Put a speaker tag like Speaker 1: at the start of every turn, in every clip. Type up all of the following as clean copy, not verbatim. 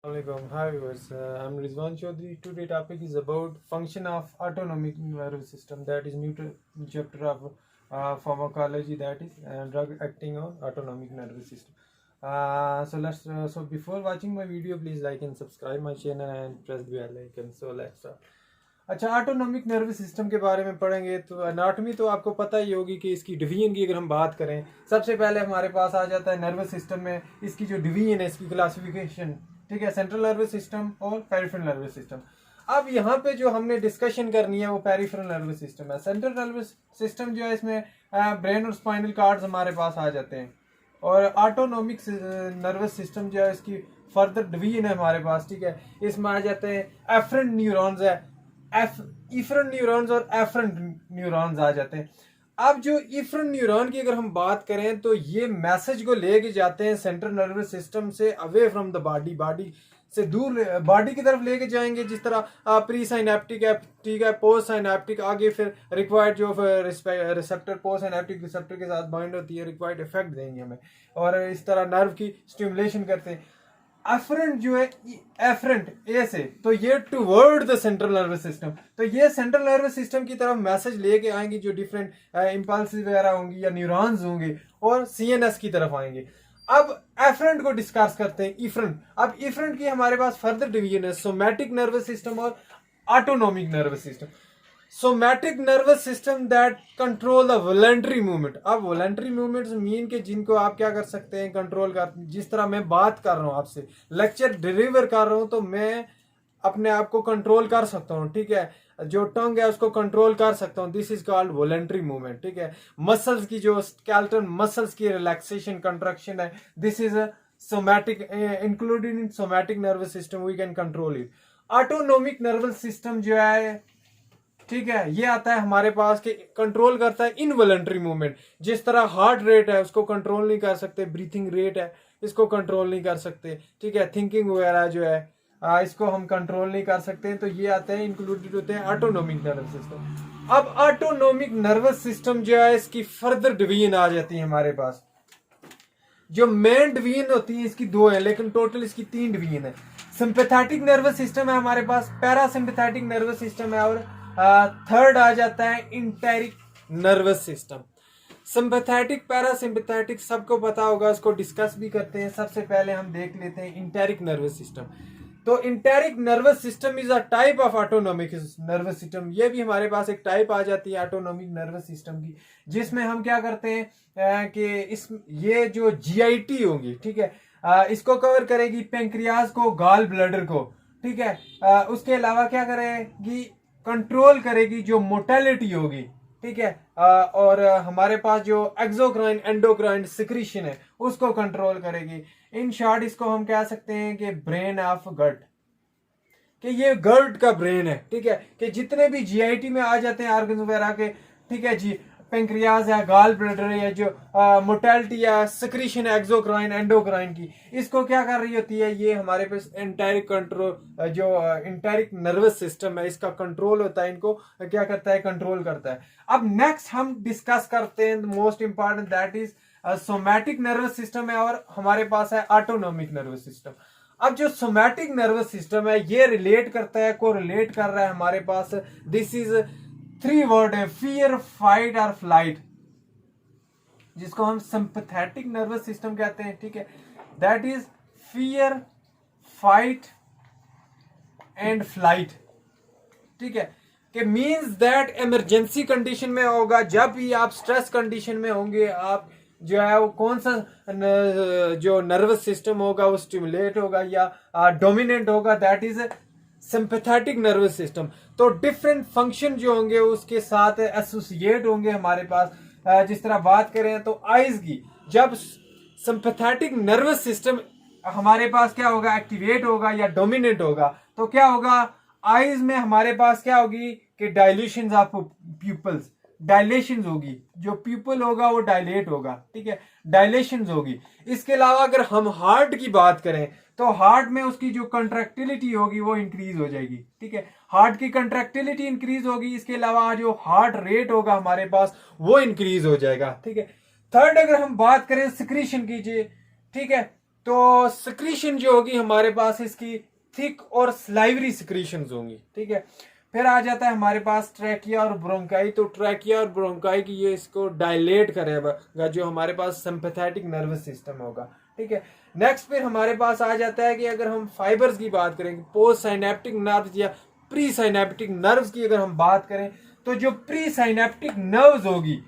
Speaker 1: Assalamualaikum. Hi viewers, I'm Rizwan Chaudhary. Today topic is about function of autonomic nervous system. That is new chapter of pharmacology. That is drug acting on autonomic nervous system. So before watching my video, please like and subscribe my channel and press the bell icon. So let's start. अच्छा, autonomic nervous system के बारे में पढ़ेंगे तो anatomy तो आपको पता ही होगी कि इसकी डिवीजन की अगर हम बात करें, सबसे पहले हमारे पास आ जाता है नर्वस सिस्टम में इसकी जो डिवीजन है, इसकी क्लासिफिकेशन, ठीक है, सेंट्रल नर्वस सिस्टम और पेरिफेरल नर्वस सिस्टम। अब यहाँ पे जो हमने डिस्कशन करनी है वो पेरिफेरल नर्वस सिस्टम है। सेंट्रल नर्वस सिस्टम जो है इसमें ब्रेन और स्पाइनल कार्ड्स हमारे पास आ जाते हैं, और ऑटोनॉमिक नर्वस सिस्टम जो है इसकी फर्दर डिवीजन है हमारे पास, ठीक है। इसमें आ जाते हैं एफरेंट न्यूरॉन्स है, इफरेंट न्यूरॉन्स और एफरेंट न्यूरॉन्स आ जाते हैं। अब जो इफरेंट न्यूरॉन की अगर हम बात करें तो ये मैसेज को लेके जाते हैं सेंट्रल नर्वस सिस्टम से away from the body, body से दूर बॉडी की तरफ लेके जाएंगे। जिस तरह प्री साइनेप्टिक है, ठीक है, पोस्ट साइनेप्टिक, आगे फिर रिक्वायर्ड जो रिसेप्टर पोस्ट साइनेप्टिक रिसेप्टर के साथ बाइंड होती है, रिक्वायर्ड इफेक्ट देंगे हमें, और इस तरह नर्व की स्टिमुलेशन करते हैं। एफरेंट जो है, एफरेंट ए से, तो ये toward the central nervous system, तो ये सेंट्रल नर्वस सिस्टम की तरफ मैसेज लेके आएंगे, जो डिफरेंट इंपल्स वगैरह होंगी या न्यूरॉन्स होंगे, और सीएनएस की तरफ आएंगे। अब एफरेंट को डिस्कस करते हैं, इफरेंट। अब इफरेंट की हमारे पास फर्दर डिवीजन है सोमैटिक नर्वस सिस्टम और autonomic nervous system. Somatic nervous system that control the voluntary movement. अब वॉलंटरी मूवमेंट्स मीन के जिनको आप क्या कर सकते हैं, कंट्रोल कर। जिस तरह मैं बात कर रहा हूं आपसे, लेक्चर डिलीवर कर रहा हूं, तो मैं अपने आप को कंट्रोल कर सकता हूं, ठीक है। जो टंग है उसको कंट्रोल कर सकता हूं, this is called voluntary movement, ठीक है। मसल्स की जो स्केलेटन मसल्स की रिलैक्सेशन कंट्रक्शन है, this is a somatic, included in somatic nervous system, we can control it. Autonomic nervous system जो है, ठीक है, ये आता है हमारे पास कि कंट्रोल करता है इनवॉलंटरी मूवमेंट। जिस तरह हार्ट रेट है उसको कंट्रोल नहीं कर सकते, ब्रीथिंग रेट है इसको कंट्रोल नहीं कर सकते, ठीक है। थिंकिंग वगैरह जो है इसको हम कंट्रोल नहीं कर सकते, तो ये आते हैं, इंक्लूडेड होते हैं ऑटोनोमिक नर्वस सिस्टम। अब ऑटोनोमिक नर्वस सिस्टम जो है इसकी फर्दर डिवीजन आ जाती है हमारे पास। जो मेन डिवीजन होती है इसकी दो है, लेकिन टोटल इसकी तीन डिवीजन है। सिंपैथेटिक नर्वस सिस्टम है हमारे पास, पैरासिम्पैथेटिक नर्वस सिस्टम है, और थर्ड आ जाता है enteric nervous system. Sympathetic parasympathetic सबको पता होगा, उसको डिस्कस भी करते हैं। सबसे पहले हम देख लेते हैं इंटेरिक नर्वस सिस्टम। तो enteric nervous system is a type of autonomic nervous system. ये भी हमारे पास एक टाइप आ जाती है ऑटोनोमिक नर्वस सिस्टम की, जिसमें हम क्या करते हैं कि इस ये जो जीआईटी होंगी, ठीक है, इसको कवर करेगी पेंक्रियाज को, गॉल ब्लैडर को, ठीक है। उसके अलावा क्या करेगी, कंट्रोल करेगी जो मोटेलिटी होगी, ठीक है, और हमारे पास जो एक्सोक्राइन एंडोक्राइन सिक्रीशन है उसको कंट्रोल करेगी। इन शॉर्ट इसको हम कह सकते हैं कि ब्रेन ऑफ गट, कि ये गट का ब्रेन है, ठीक है, कि जितने भी जीआईटी में आ जाते हैं ऑर्गन वगैरह के, ठीक है जी, पेंक्रियाज है, गॉल ब्लैडर है, जो मोटेलिटी या सिक्रीशन है एक्सोक्राइन एंडोक्राइन की, इसको क्या कर रही होती है, ये हमारे पास इंटेरिक कंट्रोल, जो इंटेरिक नर्वस सिस्टम है इसका कंट्रोल होता है, इनको क्या करता है, कंट्रोल करता है। अब नेक्स्ट हम डिस्कस करते हैं most important, that is somatic nervous system है, और हमारे पास है ऑटोनोमिक नर्वस सिस्टम। अब जो सोमैटिक नर्वस सिस्टम है ये रिलेट करता है, को रिलेट कर रहा है हमारे पास, दिस इज थ्री वर्ड है, फियर, फाइट और फ्लाइट, जिसको हम सिंपैथेटिक नर्वस सिस्टम कहते हैं, ठीक है। That is fear, fight and flight, ठीक है, कि मींस दैट इमरजेंसी कंडीशन में होगा, जब भी आप स्ट्रेस कंडीशन में होंगे, आप जो है वो कौन सा जो नर्वस सिस्टम होगा वो स्टिमुलेट होगा या डोमिनेंट होगा, that is sympathetic nervous system. तो डिफरेंट फंक्शन जो होंगे उसके साथ एसोसिएट होंगे हमारे पास। जिस तरह बात करें तो आईज की, जब सिंपैथेटिक नर्वस सिस्टम हमारे पास क्या होगा, एक्टिवेट होगा या डोमिनेट होगा, तो क्या होगा, आईज में हमारे पास क्या होगी कि डायल्यूशन ऑफ प्यूपल्स, डायलेशन होगी, जो प्यूपल होगा वो डायलेट होगा, ठीक है, डायलेशन होगी। इसके अलावा अगर हम हार्ट की बात करें तो हार्ट में उसकी जो कंट्रैक्टिलिटी होगी वो इंक्रीज हो जाएगी, ठीक है, हार्ट की कंट्रैक्टिलिटी इंक्रीज होगी। इसके अलावा जो हार्ट रेट होगा हमारे पास वो इंक्रीज हो जाएगा, ठीक है। थर्ड अगर हम बात करें सिक्रीशन कीजिए, ठीक है, तो सिक्रीशन जो होगी हमारे पास इसकी थिक और स्लाइवरी सिक्रीशंस होंगी, ठीक है। फिर आ जाता है हमारे पास ट्रैकिया और ब्रोंकाई। तो ट्रैकिया और ब्रोंकाई की ये इसको डायलेट करेगा जो हमारे पास सिंपैथेटिक नर्वस सिस्टम होगा, ठीक है। नेक्स्ट फिर हमारे पास आ जाता है कि अगर हम फाइबर्स की बात करें, पोस्ट साइनेप्टिक नर्व्स या प्री साइनेप्टिक नर्व्स की अगर हम बात करें, तो जो प्री साइनेप्टिक नर्व्स होगी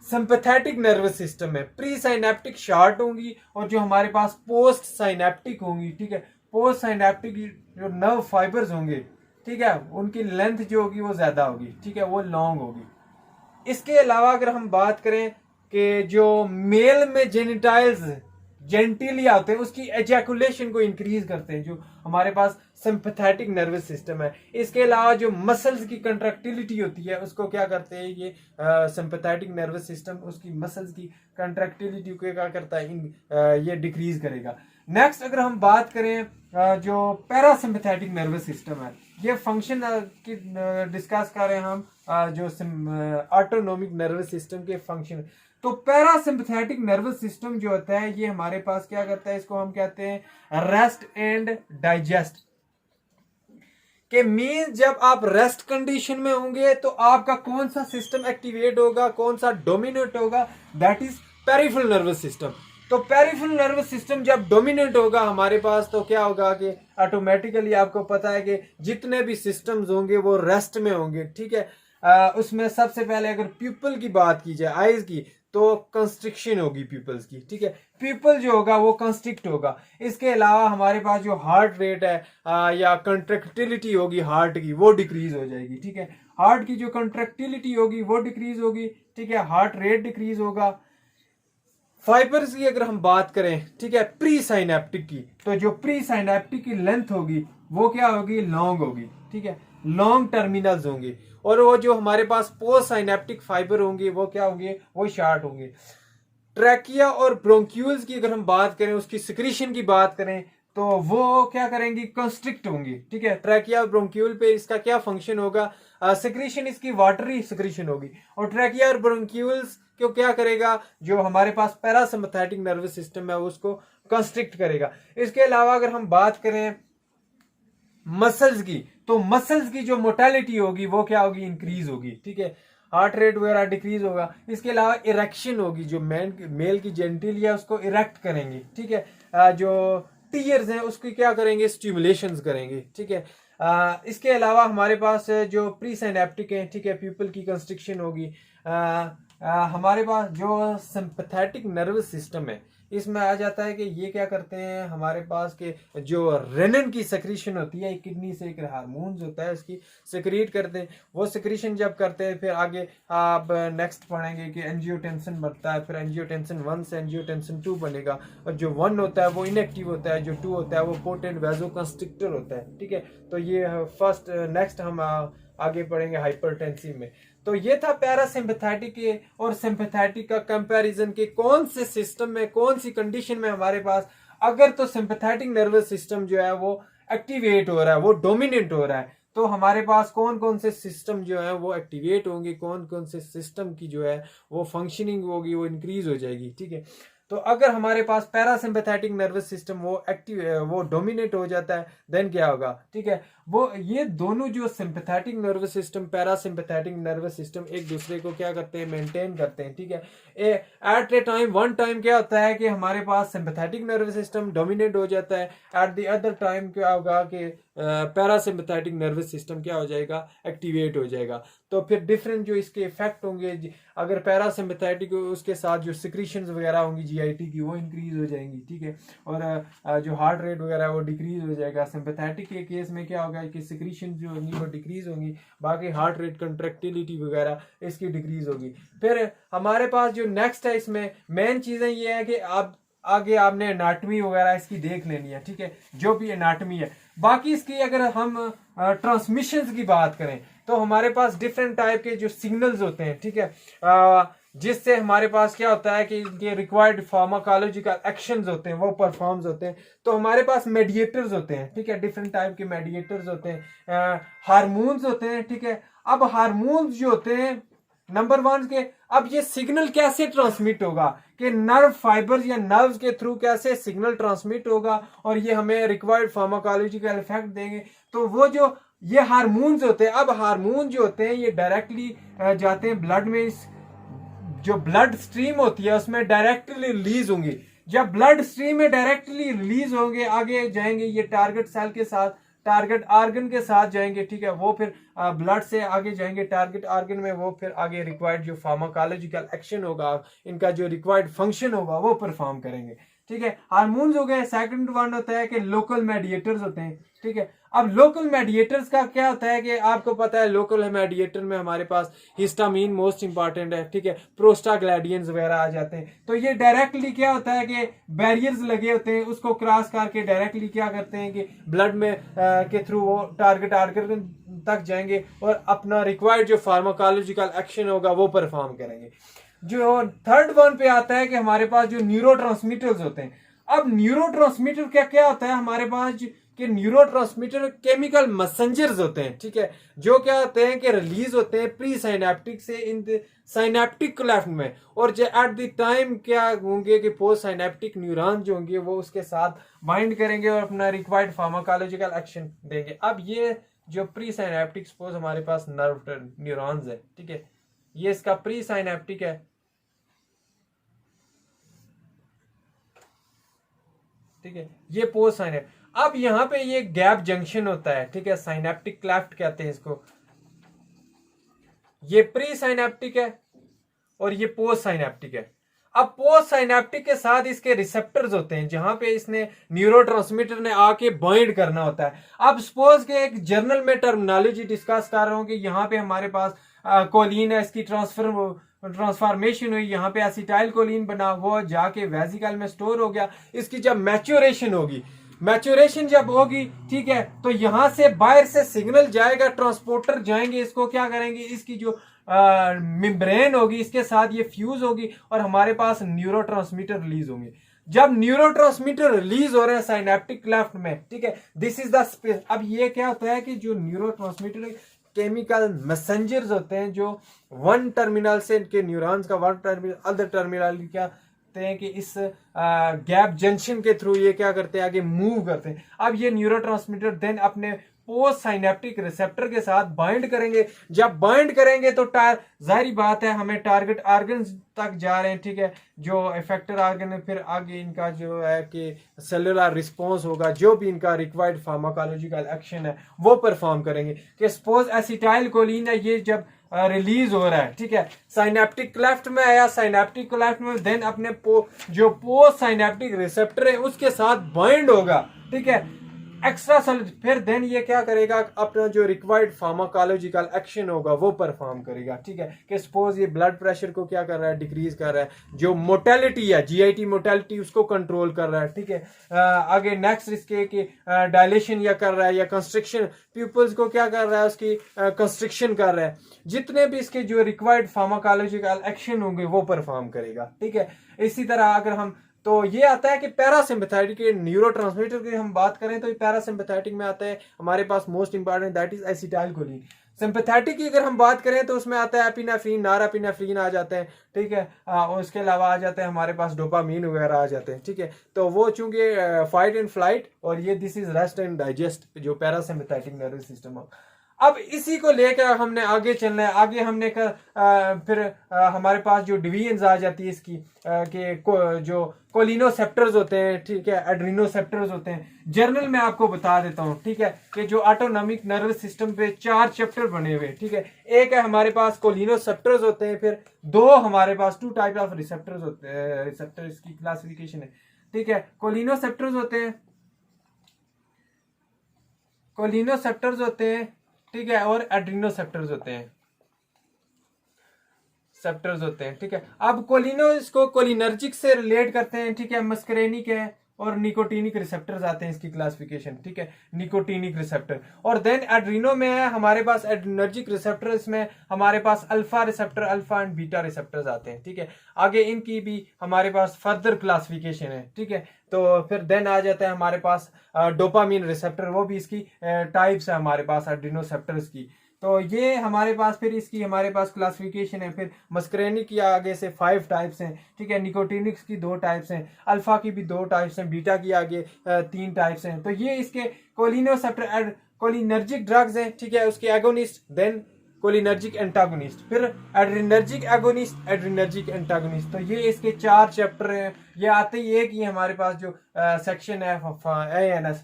Speaker 1: सिंपैथेटिक नर्वस सिस्टम में, प्री साइनेप्टिक शार्ट होंगी और जो हमारे पास पोस्ट साइनेप्टिक होंगी, ठीक है। पोस्ट साइनेप्टिक जो नर्व फाइबर्स होंगे, ठीक है, उनकी लेंथ जो होगी वो ज्यादा होगी, ठीक है, वो लॉन्ग होगी। इसके अलावा अगर हम बात करें कि जो मेल में जेनिटाइल्स जेंटिलिया होते हैं उसकी एजैकुलेशन को इंक्रीज करते हैं जो हमारे पास सिंपैथेटिक नर्वस सिस्टम है। इसके अलावा जो मसल्स की कंट्रैक्टिलिटी होती है उसको क्या करते हैं ये सिंपैथेटिक नर्वस सिस्टम उसकी मसल्स की कंट्रैक्टिलिटी को क्या करता है ये डिक्रीज करेगा। नेक्स्ट अगर हम बात करें जो पैरासिम्पैथेटिक नर्वस सिस्टम है, ये फंक्शन की डिस्कस कर रहे हैं हम जो ऑटोनोमिक नर्वस सिस्टम के फंक्शन। तो पैरासिम्पैथेटिक नर्वस सिस्टम जो होता है ये हमारे पास क्या करता है, इसको हम कहते हैं रेस्ट एंड डाइजेस्ट के मीन। जब आप रेस्ट कंडीशन में होंगे तो आपका कौन सा सिस्टम एक्टिवेट होगा, कौन सा डोमिनेट होगा, that is peripheral nervous system. तो पेरिफेरल नर्वस सिस्टम जब डोमिनेट होगा हमारे पास तो क्या होगा कि ऑटोमेटिकली आपको पता है कि जितने भी सिस्टम्स होंगे वो रेस्ट में होंगे, ठीक है। उसमें सबसे पहले अगर प्यूपल की बात की जाए, आईज की, तो कंस्ट्रिक्शन होगी पीपल्स की, ठीक है, पीपल जो होगा वो कंस्ट्रिक्ट होगा। इसके अलावा हमारे पास जो हार्ट रेट है या कंट्रैक्टिलिटी होगी हार्ट की वो डिक्रीज हो जाएगी, ठीक है। हार्ट की जो कंट्रैक्टिलिटी होगी वो डिक्रीज होगी, ठीक है, हार्ट रेट डिक्रीज होगा। फाइबर्स की अगर हम बात करें, ठीक है, प्री साइनेप्टिक की, तो जो प्री साइनेप्टिक की लेंथ होगी वो क्या होगी, लॉन्ग होगी, ठीक है, लॉन्ग टर्मिनल्स होंगे। और वो जो हमारे पास पोस्ट साइनेप्टिक फाइबर होंगे वो क्या होंगे, वो शार्ट होंगे। ट्रैकिया और ब्रोंक्यूल्स की अगर हम बात करें, उसकी सिक्रीशन की बात करें, तो वो क्या करेंगी, कंस्ट्रिक्ट होंगी, ठीक है। ट्रैकिया और ब्रोंक्यूल पे इसका क्या फंक्शन होगा, सिक्रीशन इसकी वाटरी सिक्रीशन होगी। और ट्रैकिया और ब्रोंक्यूल्स को क्या करेगा, जो हमारे पास पैरासिम्पैथेटिक नर्वस सिस्टम है उसको कंस्ट्रिक्ट करेगा। इसके अलावा अगर हम बात करें मसल्स की, तो मसल्स की जो मोटालिटी होगी वो क्या होगी, इंक्रीज होगी, ठीक है, हार्ट रेट वगैरह डिक्रीज होगा। इसके अलावा इरेक्शन होगी, जो मेल की जेंटिलिया उसको इरेक्ट करेंगे, ठीक है, जो टीयर्स हैं उसकी क्या करेंगे, स्टिमुलेशंस करेंगे, ठीक है। इसके अलावा हमारे पास जो प्री साइनेप्टिक है, ठीक है, प्यूपल की कंस्ट्रिक्शन होगी। हमारे पास जो सिंपैथेटिक नर्वस सिस्टम है इसमें आ जाता है कि ये क्या करते हैं, हमारे पास के जो रेनिन की सेक्रीशन होती है, किडनी से एक हार्मोन्स होता है उसकी सेक्रीट करते हैं। वो सेक्रीशन जब करते हैं फिर आगे आप नेक्स्ट पढ़ेंगे कि एंजियोटेंसिन बनता है, फिर एंजियोटेंसिन 1 से एंजियोटेंसिन 2 बनेगा। और जो 1 होता है वो इनएक्टिव होता है, जो 2 होता है वो पोटेंट वैसोकंस्ट्रिक्टर होता है, ठीक है। तो ये फर्स्ट नेक्स्ट हम आगे पढ़ेंगे हाइपरटेंसिव में। तो ये था पैरासिम्पैथेटिक और सिंपैथेटिक का कंपैरिजन कि कौन से सिस्टम में कौन सी कंडीशन में हमारे पास अगर तो सिंपैथेटिक नर्वस सिस्टम जो है वो एक्टिवेट हो रहा है, वो डोमिनेट हो रहा है, तो हमारे पास कौन कौन से सिस्टम जो है वो एक्टिवेट होंगे, कौन कौन से सिस्टम की जो है वो फंक्शनिंग होगी, वो इंक्रीज हो जाएगी, ठीक है। तो अगर हमारे पास पैरासिम्पैथेटिक नर्वस सिस्टम वो डोमिनेट हो जाता है देन क्या होगा, ठीक है। वो ये दोनों जो sympathetic nervous system parasympathetic nervous system एक दूसरे को क्या करते हैं, मेंटेन करते हैं, ठीक है। At a time one time क्या होता है कि हमारे पास सिंपैथेटिक नर्वस सिस्टम डोमिनेट हो जाता है, एट द अदर टाइम क्या होगा कि पैरासिम्पैथेटिक नर्वस सिस्टम क्या हो जाएगा, एक्टिवेट हो जाएगा। तो फिर डिफरेंट जो इसके इफेक्ट होंगे, अगर पैरासिम्पैथेटिक उसके साथ जो सिक्रीशंस वगैरह होंगी जीआईटी की वो इंक्रीज हो जाएंगी, ठीक है। और जो हार्ट रेट वगैरह वो डिक्रीज हो जाएगा। सिंपैथेटिक के केस में क्या होगा कि सिक्रीशन जो होंगी वो डिक्रीज होंगी, बाकी हार्ट रेट कंट्रैक्टिलिटी वगैरह इसकी डिक्रीज होगी। फिर हमारे पास जो नेक्स्ट है इसमें मेन चीजें ये है कि आप आगे आपने एनाटमी वगैरह इसकी देख लेनी है, ठीक है, जो भी एनाटमी है। बाकी इसकी अगर हम ट्रांसमिशंस की बात करें तो हमारे पास डिफरेंट टाइप के जो सिग्नल्स होते हैं, ठीक है, जिससे हमारे पास क्या होता है कि इनके रिक्वायर्ड फार्माकोलॉजिकल एक्शंस होते हैं वो परफॉर्म्स होते हैं। तो हमारे पास मेडिएटर्स होते हैं, ठीक है, डिफरेंट टाइप के मेडिएटर्स होते हैं, हार्मोन्स होते हैं, ठीक है। अब हार्मोन्स जो होते हैं नंबर 1 के, अब ये सिग्नल कैसे ट्रांसमिट होगा कि कि नर्व फाइबर्स या नर्व्स के थ्रू कैसे सिग्नल ट्रांसमिट होगा और ये हमें रिक्वायर्ड फार्माकोलॉजिकल इफेक्ट देंगे। तो वो जो ये हार्मोन्स होते हैं, अब हार्मोन जो होते हैं ये डायरेक्टली जाते हैं ब्लड में, इस जो ब्लड स्ट्रीम होती है उसमें डायरेक्टली रिलीज होंगी। जब ब्लड स्ट्रीम में डायरेक्टली रिलीज होंगे आगे जाएंगे ये टारगेट सेल के साथ, टारगेट आर्गन के साथ जाएंगे, ठीक है। वो फिर ब्लड से आगे जाएंगे टारगेट आर्गन में, वो फिर आगे रिक्वायर्ड जो फार्माकोलॉजिकल एक्शन होगा, इनका जो रिक्वायर्ड फंक्शन होगा वो परफॉर्म करेंगे, ठीक है। हार्मोन्स हो गए। सेकंड वन होता है कि लोकल मेडिएटर्स होते हैं, ठीक है। अब लोकल मेडिएटर्स का क्या होता है कि आपको पता है लोकल मेडिएटर में हमारे पास हिस्टामीन मोस्ट इंपॉर्टेंट है, ठीक है। प्रोस्टाग्लैंडियंस वगैरह आ जाते हैं। तो ये डायरेक्टली क्या होता है कि बैरियर्स लगे होते हैं, उसको क्रॉस करके डायरेक्टली क्या करते हैं कि ब्लड में के थ्रू वो टारगेट आर्गन तक जाएंगे और अपना रिक्वायर्ड जो फार्माकोलॉजिकल एक्शन होगा वो परफॉर्म करेंगे। जो थर्ड वन पे आता है कि हमारे पास जो न्यूरोट्रांसमीटर्स होते हैं। अब न्यूरोट्रांसमीटर क्या क्या होता है हमारे पास कि न्यूरोट्रांसमीटर केमिकल मैसेंजर्स होते हैं, ठीक है, जो क्या होते हैं कि रिलीज होते हैं प्री साइनेप्टिक से इन साइनेप्टिक क्लेफ्ट में, और जो एट द टाइम क्या होंगे कि पोस्ट साइनेप्टिक न्यूरॉन जो होंगे वो उसके साथ बाइंड करेंगे और अपना रिक्वायर्ड फार्माकोलॉजिकल एक्शन देंगे। अब ये जो प्री साइनेप्टिक सपोज हमारे पास नर्व न्यूरॉन्स है, ठीक है, ये इसका प्री साइनेप्टिक है, ठीक है, ये पोस्ट साइनेप्टिक। अब यहां पे ये गैप जंक्शन होता है, ठीक है, साइनेप्टिक क्लेफ्ट कहते हैं इसको। ये प्री साइनेप्टिक है और ये पोस्ट साइनेप्टिक है। अब पोस्ट साइनेप्टिक के साथ इसके रिसेप्टर्स होते हैं जहां पे इसने न्यूरोट्रांसमीटर ने आके बाइंड करना होता है। अब सपोज के एक जर्नल में टर्मिनोलॉजी डिस्कस कर रहा हूं कि यहाँ पे हमारे पास कोलिन है, इसकी ट्रांसफॉर्मेशन हुई, यहाँ पे एसिटाइल कोलिन बना, वो जाके वेसिकल में स्टोर हो गया। इसकी जब मैच्योरेशन होगी, मैच्योरेशन जब होगी, ठीक है, तो यहां से बाहर से सिग्नल जाएगा, ट्रांसपोर्टर जाएंगे, इसको क्या करेंगे, इसकी जो मेम्ब्रेन होगी इसके साथ ये फ्यूज होगी और हमारे पास न्यूरोट्रांसमीटर रिलीज होंगे। जब न्यूरोट्रांसमीटर रिलीज हो रहे हैं साइनेप्टिक क्लेफ्ट में, ठीक है, दिस इज द स्पेस। अब ये क्या होता है कि जो न्यूरोट्रांसमीटर केमिकल मैसेंजर्स होते हैं जो वन टर्मिनल से के न्यूरॉन्स का वन टर्मिनल अदर टर्मिनल क्या हैं कि इस गैप जंक्शन के थ्रू ये क्या करते हैं, आगे मूव करते हैं। अब ये न्यूरोट्रांसमीटर देन अपने पोस्ट साइनेप्टिक रिसेप्टर के साथ बाइंड करेंगे। जब बाइंड करेंगे तो जाहिर बात है हमें टारगेट आर्गन तक जा रहे हैं, ठीक है, जो इफेक्टर आर्गन है, फिर आगे इनका जो है कि सेलुलर रिस्पॉन्स होगा, जो भी इनका रिक्वायर्ड फार्माकोलॉजिकल एक्शन है वो परफॉर्म करेंगे। कि सपोज एसिटाइल कोलिन है, ये जब रिलीज हो रहा है, ठीक है, साइनेप्टिक क्लेफ्ट में आया, साइनेप्टिक क्लेफ्ट में देन अपने जो पोस्ट साइनेप्टिक रिसेप्टर है उसके साथ बाइंड होगा, ठीक है, एक्स्ट्रा सेल, फिर देन ये क्या करेगा, अपना जो रिक्वायर्ड फार्माकोलॉजिकल एक्शन होगा वो परफॉर्म करेगा, ठीक है। कि सपोज ये ब्लड प्रेशर को क्या कर रहा है, डिक्रीज कर रहा है, जो मोटेलिटी है जीआईटी मोटेलिटी उसको कंट्रोल कर रहा है, ठीक है। आगे नेक्स्ट इसके कि डायलेशन या कर रहा है या कंस्ट्रिक्शन, पीपल्स को क्या कर रहा है, उसकी कंस्ट्रिक्शन कर रहा है। जितने भी इसके जो रिक्वायर्ड फार्माकोलॉजिकल एक्शन होंगे वो परफॉर्म करेगा, ठीक है। इसी तरह अगर हम तो ये आता है कि पैरासिम्पैथेटिक न्यूरोट्रांसमीटर की हम बात करें तो ये पैरासिम्पैथेटिक में आता है हमारे पास most important that is acetylcholine. Sympathetic की अगर हम बात करें तो उसमें आता है एपिनेफ्रिन, नॉरएपिनेफ्रिन आ जाते हैं, ठीक है, और उसके अलावा आ जाते हैं हमारे पास डोपामीन वगैरह आ जाते हैं, ठीक है। तो वो चूंकि फाइट एंड फ्लाइट और ये this is rest and digest जो पैरासिम्पैथेटिक नर्वस सिस्टम हो। अब इसी को लेकर हमने आगे चलना है। आगे हमने फिर हमारे पास जो डिवीजन आ जाती है इसकी कि जो कोलिनोसेप्टर्स होते हैं, ठीक है, एड्रीनोसेप्टर्स होते हैं। जर्नल में आपको बता देता हूं, ठीक है, कि जो ऑटोनॉमिक नर्वस सिस्टम पे 4 चैप्टर बने हुए, ठीक है। एक है हमारे पास कोलिनोसेप्टर्स होते हैं, फिर 2 हमारे पास 2 टाइप ऑफ रिसेप्टर्स होते हैं, रिसेप्टर्स की क्लासिफिकेशन है, ठीक है। कोलिनोसेप्टर्स होते हैं, ठीक है, और एड्रीनोसेप्टर्स होते हैं, ठीक है। अब कोलिनो इसको कोलिनर्जिक से रिलेट करते हैं, ठीक है, मस्करेनिक है और निकोटीनिक रिसेप्टर्स आते हैं इसकी क्लासिफिकेशन, ठीक है, निकोटीनिक रिसेप्टर। और देन एड्रीनो में है हमारे पास एड्रीनर्जिक रिसेप्टर, इसमें हमारे पास alpha receptor, alpha and beta receptors आते हैं, ठीक है। आगे इनकी भी हमारे पास फर्दर क्लासिफिकेशन है, ठीक है। तो फिर देन आ जाता है हमारे पास डोपामीन रिसेप्टर, वो भी इसकी टाइप्स है हमारे पास एड्रीनोसेप्टर्स की, तो ये हमारे पास फिर इसकी हमारे पास क्लासिफिकेशन है। फिर मस्करेनिक की आगे से 5 टाइप्स हैं, ठीक है। निकोटिनिक्स की 2 टाइप्स हैं, अल्फा की भी 2 टाइप्स हैं, बीटा की आगे 3 टाइप्स हैं। तो ये इसके कोलिनोसेप्टर कोलिनर्जिक ड्रग्स हैं, ठीक है, उसके एगोनिस्ट, देन कोलिनर्जिक एंटागोनिस्ट, फिर एड्रिनर्जिक एगोनिस्ट, एड्रिनर्जिक एंटागोनिस्ट। तो ये इसके 4 चैप्टर हैं। ये आते ही एक ही हमारे पास जो सेक्शन है ANS,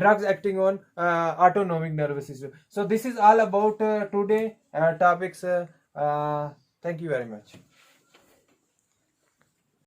Speaker 1: drugs acting on autonomic nervous system. So this is all about today topics. Thank you very much.